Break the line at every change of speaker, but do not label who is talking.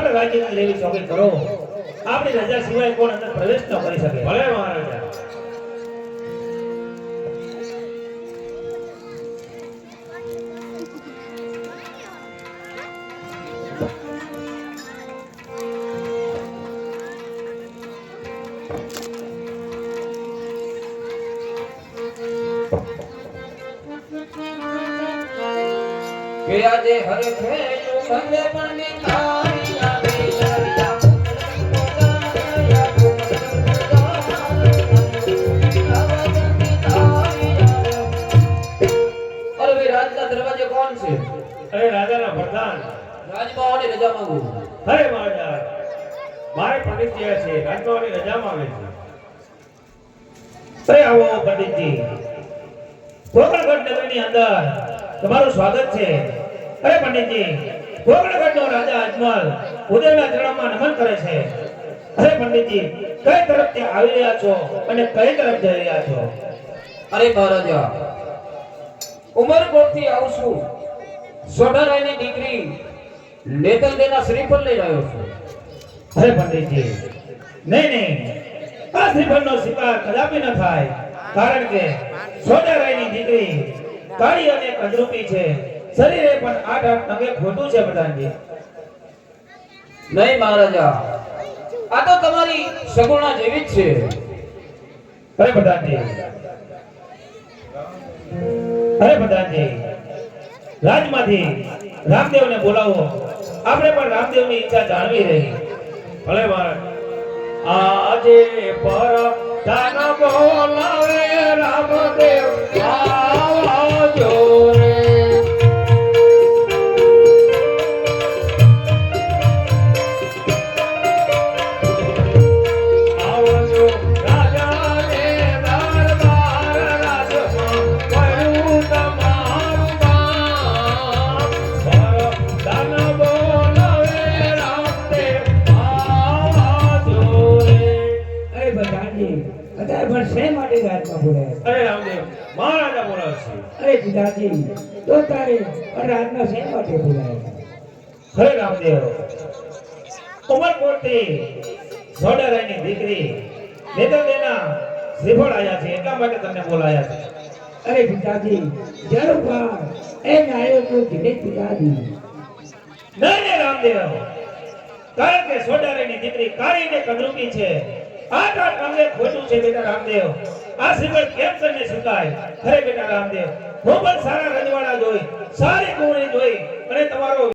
અમારા રાજ્યની લેવી ચોકી કરો. આપણી રજા સિવાય કોણ અંદર પ્રવેશ ન કરી શકે.
ભલે મહારાજા.
કે આજે હરે ખેલું ભલે પણ નિતારી આવી લરિયા અરે ભાઈ રાજના દરવાજે કોણ છે?
અરે રાજાના પ્રધાન.
રાજમાઓની રજા માંગુ.
અરે મહારાજ, મારે પંડિતજી છે, રાજમાઓની રજામાં આવે છે.
અરે આવો પંડિતજી. ગોકળગઢ નગરની અંદર તમારું સ્વાગત છે. અરે પંડિતજી, ગોકળગઢનો રાજા અજમલ ઉદયના ચરણમાં નમન કરે છે. અરે પંડિતજી, કઈ તરફથી આવી રહ્યા છો અને કઈ તરફ જઈ રહ્યા છો?
અરે મહારાજા, ઉમરકોટથી આવું છું. સોઢારાયની દીકરી નેતલદેના શ્રીફળ લઈ રહ્યો છું.
અરે પંડિતજી, નહીં, આ શ્રીફળનો શિકાર કદાપી ન થાય. કારણ કે સોઢારાયની દીકરી કાળી અને કંજરૂપી છે. શરીરે પણ 8 અંગે ખોટું છે પ્રધાનજી.
નહીં મહારાજા, આ તો તમારી સગુણા જેવી જ છે.
અરે પ્રધાનજી, રાજમાંથી રામદેવને બોલાવો. આપણે પણ રામદેવની ઈચ્છા જાણવી રહી.
ભલે મહારાજ. આજે પર ધન બોલાવે રામદેવ આવજો રે. આવજો રાજાને દરબાર રાજમાં કર્યું તમારું કામ. પર ધન બોલાવે રામદેવ આવજો રે.
અરે બધાજી, અત્યારે પણ શેના માટે રાજમાં બોલાય?
અરે રામદેવ, મહારાજા બોલાવે છે.
અરે પિતાજી, તો તારે રાજમાં શેના માટે બોલાય?
હરે રામદેવ, ઉમરકોટથી સોઢારાયની દીકરી નેતલદેના શ્રીફળ આવ્યા છે, એટલા માટે તમને બોલાયા છે.
અરે પિતાજી, જરૂર પણ એ આવ્યો તો ધીરે પિતાજી.
નહીં રામદેવ, કારણ કે સોઢારાયની દીકરી કાળી ને કંજરૂપી છે. 8 અંગે ખોટું છે બેટા રામદેવ. આ શ્રીફળ કેમ તમને શીખાય? અરે બેટા રામદેવ, હું પણ સારા રજવાડા જોઈ, સારી કુંવરી જોઈ અને તમારો